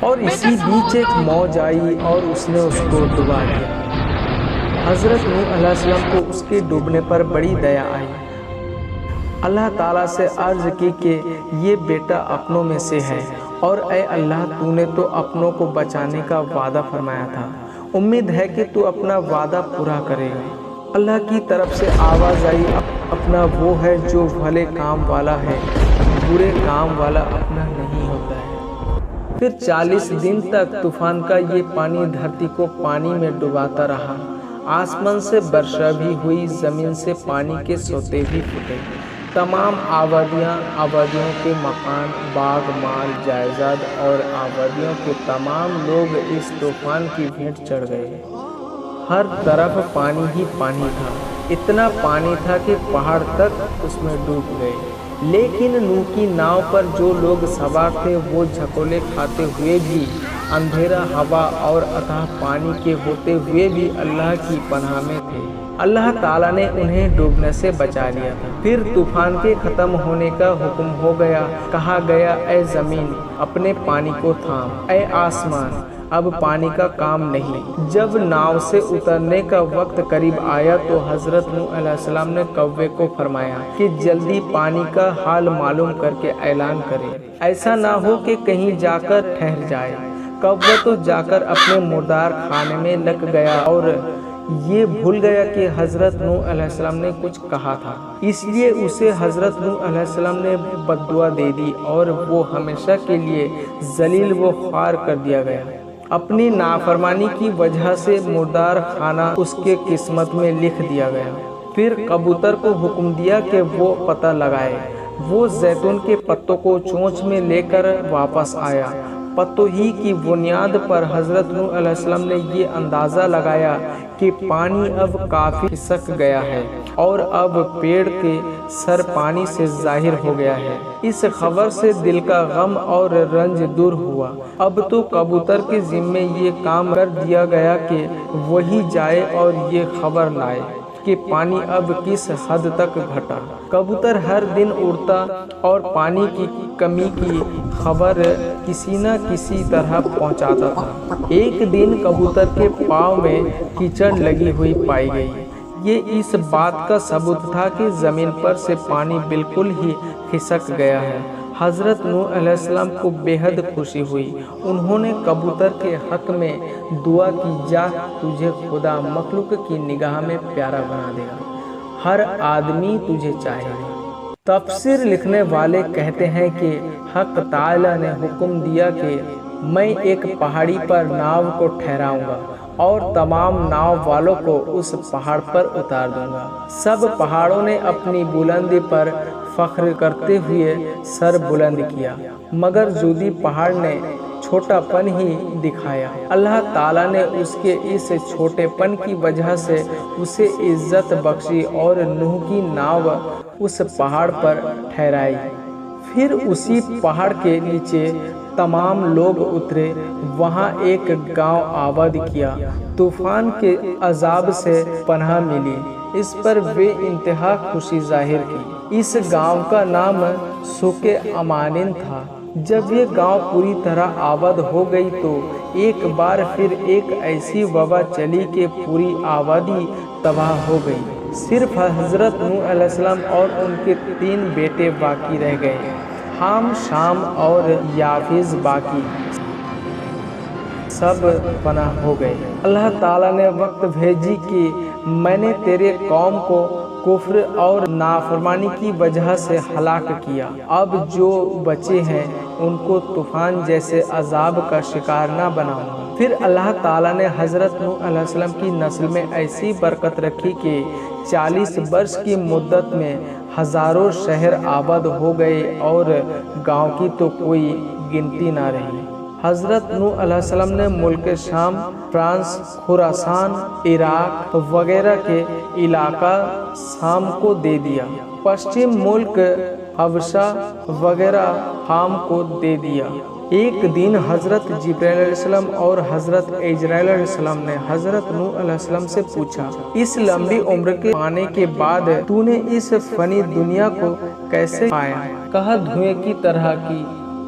اور اسی بیچ ایک موج آئی اور اس نے اس کو ڈبا دیا۔ حضرت نوح علیہ السلام کو اس کے ڈوبنے پر بڑی دیا آئی۔ اللہ تعالیٰ سے عرض کی کہ یہ بیٹا اپنوں میں سے ہے، اور اے اللہ تو نے تو اپنوں کو بچانے کا وعدہ فرمایا تھا، امید ہے کہ تو اپنا وعدہ پورا کرے گا۔ اللہ کی طرف سے آواز آئی، اپنا وہ ہے جو بھلے کام والا ہے، برے کام والا اپنا نہیں ہوتا ہے۔ پھر 40 دن تک طوفان کا یہ پانی دھرتی کو پانی میں ڈباتا رہا۔ آسمان سے بارشیں بھی ہوئی، زمین سے پانی کے سوتے بھی پھوٹے۔ تمام آبادیوں کے مکان، باغ، مال، جائیداد اور آبادیوں کے تمام لوگ اس طوفان کی بھیٹ چڑھ گئے۔ ہر طرف پانی ہی پانی تھا، اتنا پانی تھا کہ پہاڑ تک اس میں ڈوب گئے۔ لیکن نوح کی ناؤ پر جو لوگ سوار تھے وہ جھکولے کھاتے ہوئے بھی، اندھیرا ہوا اور اتھاہ پانی کے ہوتے ہوئے بھی اللہ کی پناہ میں تھے۔ اللہ تعالیٰ نے انہیں ڈوبنے سے بچا لیا تھا۔ پھر طوفان کے ختم ہونے کا حکم ہو گیا۔ کہا گیا، اے زمین اپنے پانی کو تھام، اے آسمان اب پانی کا کام نہیں۔ جب ناؤ سے اترنے کا وقت قریب آیا تو حضرت نوح علیہ السلام نے کوے کو فرمایا کہ جلدی پانی کا حال معلوم کر کے اعلان کرے، ایسا نہ ہو کہ کہیں جا کر ٹھہر جائے۔ کوہ تو جا کر اپنے مردار خانے میں لگ گیا اور یہ بھول گیا کہ حضرت نوح علیہ السلام نے کچھ کہا تھا، اس لیے اسے حضرت نوح علیہ السلام نے بددعا دے دی اور وہ ہمیشہ کے لیے ذلیل و خوار کر دیا گیا۔ اپنی نافرمانی کی وجہ سے مردار خانہ اس کے قسمت میں لکھ دیا گیا۔ پھر کبوتر کو حکم دیا کہ وہ پتہ لگائے۔ وہ زیتون کے پتوں کو چونچ میں لے کر واپس آیا۔ پتوں ہی کی بنیاد پر حضرت نوح علیہ السلام نے یہ اندازہ لگایا کہ پانی اب کافی کھسک گیا ہے اور اب پیڑ کے سر پانی سے ظاہر ہو گیا ہے۔ اس خبر سے دل کا غم اور رنج دور ہوا۔ اب تو کبوتر کے ذمے یہ کام کر دیا گیا کہ وہی جائے اور یہ خبر لائے کہ پانی اب کس حد تک گھٹا۔ کبوتر ہر دن اڑتا اور پانی کی کمی کی خبر کسی نہ کسی طرح پہنچاتا تھا۔ ایک دن کبوتر کے پاؤں میں کیچڑ لگی ہوئی پائی گئی۔ یہ اس بات کا ثبوت تھا کہ زمین پر سے پانی بالکل ہی کھسک گیا ہے۔ حضرت نوح علیہ السلام کو بے حد خوشی ہوئی۔ انہوں نے کبوتر کے حق میں دعا کی، جا تجھے خدا مخلوق کی نگاہ میں پیارا بنا دے گا، ہر آدمی تجھے چاہے گا۔ تفسیر لکھنے والے کہتے ہیں کہ حق تعالیٰ نے حکم دیا کہ میں ایک پہاڑی پر ناؤ کو ٹھہراؤں گا اور تمام ناؤ والوں کو اس پہاڑ پر اتار دوں گا۔ سب پہاڑوں نے اپنی بلندی پر فخر کرتے ہوئے سر بلند کیا، مگر جودی پہاڑ نے چھوٹا پن ہی دکھایا۔ اللہ تعالیٰ نے اس کے اس چھوٹے پن کی وجہ سے اسے عزت بخشی اور نوح کی ناؤ اس پہاڑ پر ٹھہرائی۔ پھر اسی پہاڑ کے نیچے تمام لوگ اترے، وہاں ایک گاؤں آباد کیا۔ طوفان کے عذاب سے پناہ ملی، اس پر بے انتہا خوشی ظاہر کی۔ اس گاؤں کا نام سوق امانن تھا۔ جب یہ گاؤں پوری طرح آباد ہو گئی تو ایک بار پھر ایک ایسی وبا چلی کہ پوری آبادی تباہ ہو گئی۔ صرف حضرت نوح علیہ السلام اور ان کے 3 بیٹے باقی رہ گئے، حام، شام اور یافیز، باقی سب پناہ ہو گئے۔ اللہ تعالیٰ نے وقت بھیجی کہ میں نے تیرے قوم کو کفر اور نافرمانی کی وجہ سے ہلاک کیا، اب جو بچے ہیں ان کو طوفان جیسے عذاب کا شکار نہ بناؤں گا۔ پھر اللہ تعالیٰ نے حضرت نوح علیہ السلام کی نسل میں ایسی برکت رکھی کہ 40 برس کی مدت میں ہزاروں شہر آباد ہو گئے اور گاؤں کی تو کوئی گنتی نہ رہی۔ حضرت نوح علیہ السلام نے ملک شام، فرانس، خراسان، عراق وغیرہ کے علاقہ شام کو دے دیا، پشچم ملک حبشہ وغیرہ حام کو دے دیا۔ ایک دن حضرت جبرائیل علیہ السلام اور حضرت عزرائیل علیہ السلام نے حضرت نوح علیہ السلام سے پوچھا، اس لمبی عمر کے آنے کے بعد تو نے اس فانی دنیا کو کیسے پایا؟ کہا، دھوئیں کی طرح کی